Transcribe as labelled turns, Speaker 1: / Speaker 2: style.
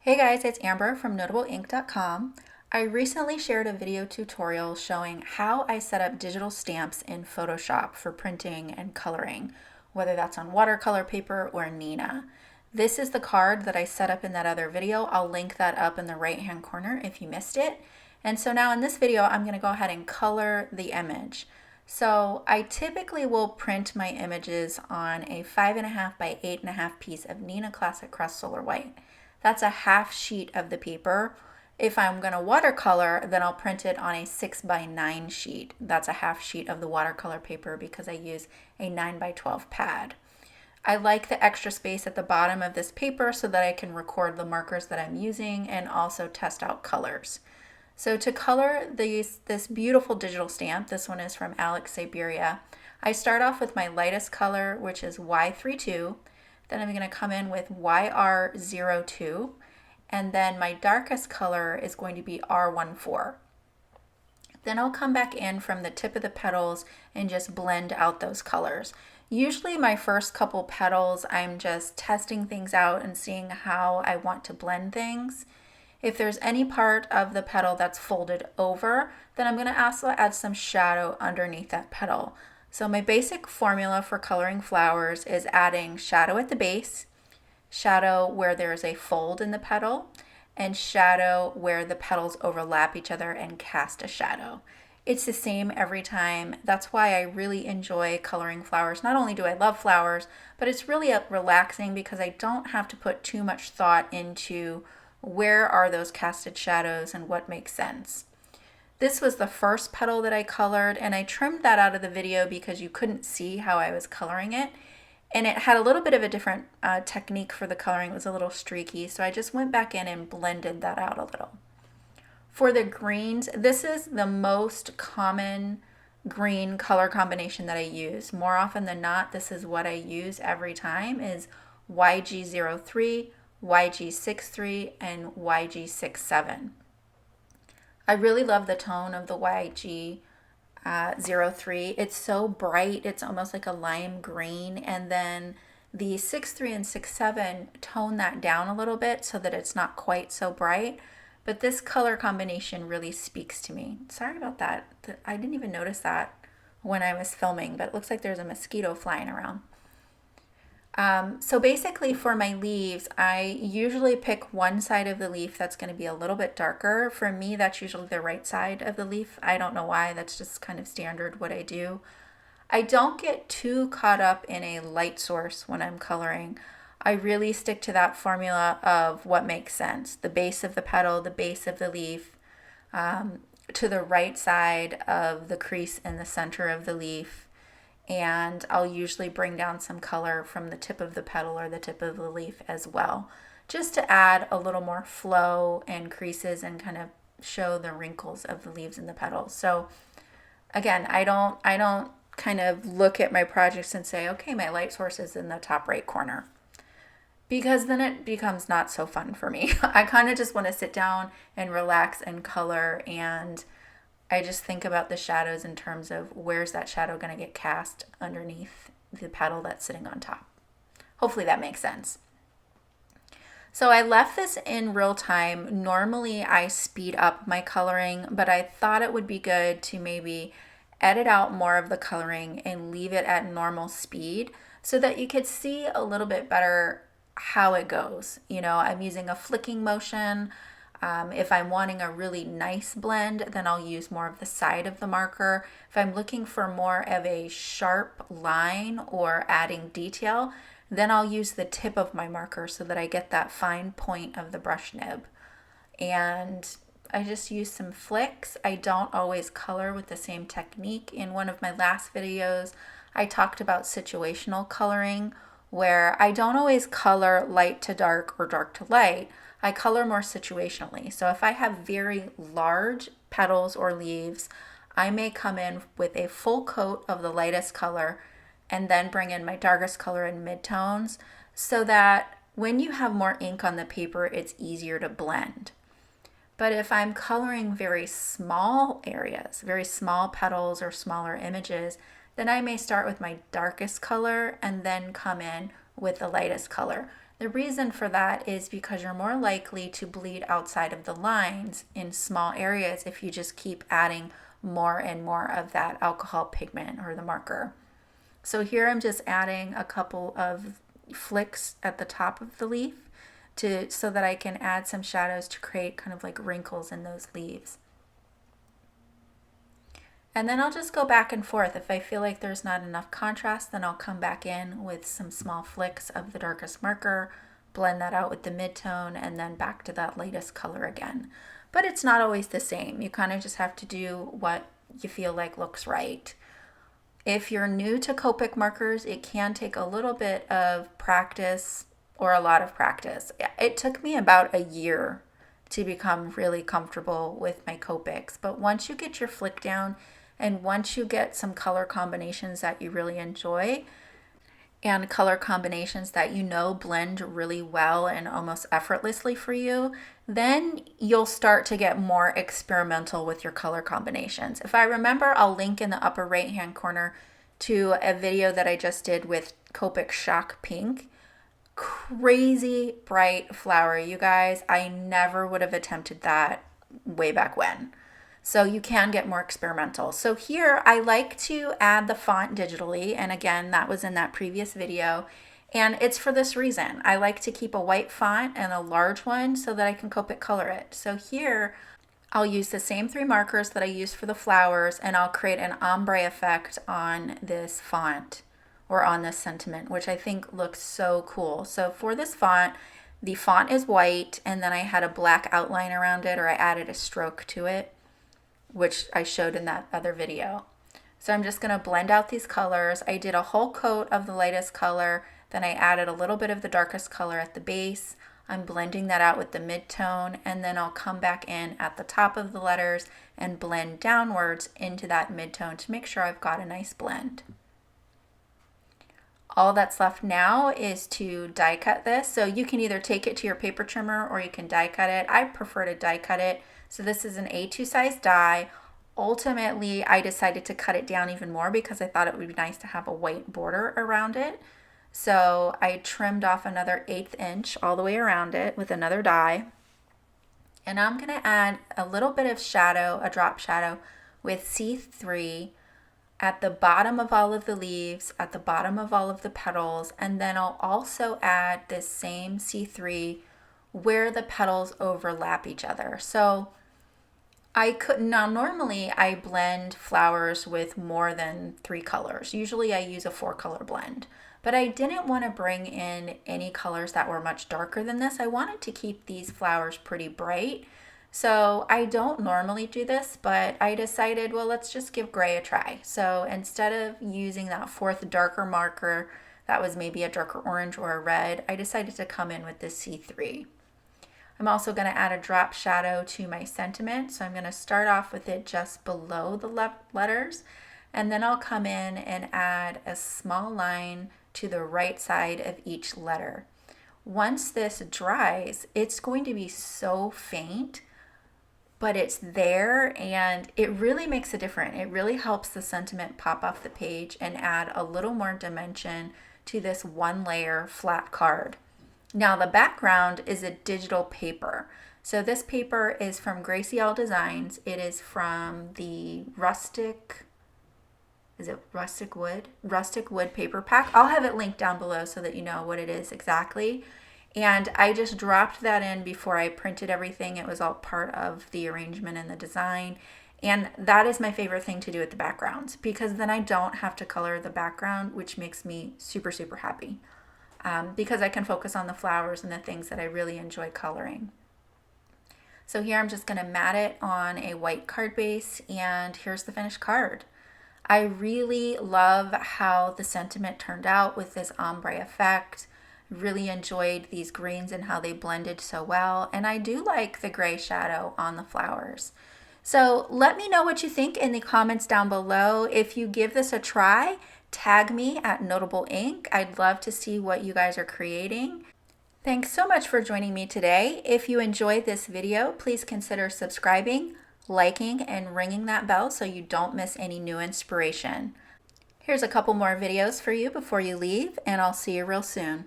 Speaker 1: Hey guys, it's Amber from NotableInk.com. I recently shared a video tutorial showing how I set up digital stamps in Photoshop for printing and coloring, whether that's on watercolor paper or Neenah. This is the card that I set up in that other video. I'll link that up in the right hand corner if you missed it. And so now in this video, I'm going to go ahead and color the image. So I typically will print my images on a 5.5 by 8.5 piece of Neenah Classic Crust Solar White. That's a half sheet of the paper. If I'm going to watercolor, then I'll print it on a 6 by 9 sheet. That's a half sheet of the watercolor paper because I use a 9 by 12 pad. I like the extra space at the bottom of this paper so that I can record the markers that I'm using and also test out colors. So to color this beautiful digital stamp, this one is from Syberia, I start off with my lightest color, which is Y32. Then I'm going to come in with YR02, and then my darkest color is going to be R14. Then I'll come back in from the tip of the petals and just blend out those colors. Usually my first couple petals, I'm just testing things out and seeing how I want to blend things. If there's any part of the petal that's folded over, then I'm going to also add some shadow underneath that petal. So my basic formula for coloring flowers is adding shadow at the base, shadow where there's a fold in the petal, and shadow where the petals overlap each other and cast a shadow. It's the same every time. That's why I really enjoy coloring flowers. Not only do I love flowers, but it's really relaxing because I don't have to put too much thought into where are those casted shadows and what makes sense. This was the first petal that I colored, and I trimmed that out of the video because you couldn't see how I was coloring it. And it had a little bit of a different technique for the coloring. It was a little streaky, so I just went back in and blended that out a little. For the greens, this is the most common green color combination that I use. More often than not, this is what I use every time is YG03, YG63, and YG67. I really love the tone of the YG 03. It's so bright, it's almost like a lime green, and then the 63 and 67 tone that down a little bit so that it's not quite so bright, but this color combination really speaks to me. Sorry about that. I didn't even notice that when I was filming, but it looks like there's a mosquito flying around. So basically for my leaves, I usually pick one side of the leaf that's going to be a little bit darker. For me, that's usually the right side of the leaf. I don't know why, that's just kind of standard what I do. I don't get too caught up in a light source when I'm coloring. I really stick to that formula of what makes sense. The base of the petal, the base of the leaf, to the right side of the crease in the center of the leaf. And I'll usually bring down some color from the tip of the petal or the tip of the leaf as well, just to add a little more flow and creases and kind of show the wrinkles of the leaves and the petals. So again, I don't kind of look at my projects and say, okay, my light source is in the top right corner, because then it becomes not so fun for me. I kind of just want to sit down and relax and color, and I just think about the shadows in terms of where's that shadow going to get cast underneath the petal that's sitting on top. Hopefully that makes sense. So I left this in real time. Normally I speed up my coloring, but I thought it would be good to maybe edit out more of the coloring and leave it at normal speed so that you could see a little bit better how it goes. You know, I'm using a flicking motion. If I'm wanting a really nice blend, then I'll use more of the side of the marker. If I'm looking for more of a sharp line or adding detail, then I'll use the tip of my marker so that I get that fine point of the brush nib. And I just use some flicks. I don't always color with the same technique. In one of my last videos, I talked about situational coloring, where I don't always color light to dark or dark to light. I color more situationally. So if I have very large petals or leaves, I may come in with a full coat of the lightest color and then bring in my darkest color in midtones so that when you have more ink on the paper, it's easier to blend. But if I'm coloring very small areas, very small petals or smaller images, then I may start with my darkest color and then come in with the lightest color. The reason for that is because you're more likely to bleed outside of the lines in small areas if you just keep adding more and more of that alcohol pigment or the marker. So here I'm just adding a couple of flicks at the top of the leaf so that I can add some shadows to create kind of like wrinkles in those leaves. And then I'll just go back and forth. If I feel like there's not enough contrast, then I'll come back in with some small flicks of the darkest marker, blend that out with the midtone, and then back to that lightest color again. But it's not always the same. You kind of just have to do what you feel like looks right. If you're new to Copic markers, it can take a little bit of practice or a lot of practice. It took me about a year to become really comfortable with my Copics, but once you get your flick down, and once you get some color combinations that you really enjoy and color combinations that you know blend really well and almost effortlessly for you, then you'll start to get more experimental with your color combinations. If I remember, I'll link in the upper right hand corner to a video that I just did with Copic Shock Pink. Crazy bright flower, you guys. I never would have attempted that way back when. So you can get more experimental. So here I like to add the font digitally. And again, that was in that previous video. And it's for this reason. I like to keep a white font and a large one so that I can Copic color it. So here I'll use the same 3 markers that I used for the flowers, and I'll create an ombre effect on this font or on this sentiment, which I think looks so cool. So for this font, the font is white, and then I had a black outline around it, or I added a stroke to it, which I showed in that other video. So I'm just gonna blend out these colors. I did a whole coat of the lightest color, then I added a little bit of the darkest color at the base. I'm blending that out with the mid-tone, and then I'll come back in at the top of the letters and blend downwards into that mid-tone to make sure I've got a nice blend. All that's left now is to die cut this. So you can either take it to your paper trimmer or you can die cut it. I prefer to die cut it. So this is an A2 size die. Ultimately, I decided to cut it down even more because I thought it would be nice to have a white border around it. So I trimmed off another 1/8 inch all the way around it with another die. And I'm gonna add a little bit of shadow, a drop shadow with C3 at the bottom of all of the leaves, at the bottom of all of the petals, and then I'll also add this same C3 where the petals overlap each other. So normally I blend flowers with more than 3 colors. Usually I use a 4-color blend, but I didn't want to bring in any colors that were much darker than this. I wanted to keep these flowers pretty bright. So I don't normally do this, but I decided, well, let's just give gray a try. So instead of using that 4th darker marker that was maybe a darker orange or a red, I decided to come in with this C3. I'm also going to add a drop shadow to my sentiment. So I'm going to start off with it just below the letters, and then I'll come in and add a small line to the right side of each letter. Once this dries, it's going to be so faint, but it's there and it really makes a difference. It really helps the sentiment pop off the page and add a little more dimension to this 1-layer flat card. Now the background is a digital paper. So this paper is from Graciellie Designs. It is from the Rustic wood? Rustic wood paper pack. I'll have it linked down below so that you know what it is exactly. And I just dropped that in before I printed everything. It was all part of the arrangement and the design. And that is my favorite thing to do with the backgrounds, because then I don't have to color the background, which makes me super, super happy. Because I can focus on the flowers and the things that I really enjoy coloring. So here I'm just going to mat it on a white card base, and here's the finished card. I really love how the sentiment turned out with this ombre effect. Really enjoyed these greens and how they blended so well, and I do like the gray shadow on the flowers. So let me know what you think in the comments down below. If you give this a try, tag me at Notable Ink. I'd love to see what you guys are creating. Thanks so much for joining me today. If you enjoyed this video, please consider subscribing, liking, and ringing that bell so you don't miss any new inspiration. Here's a couple more videos for you before you leave, and I'll see you real soon.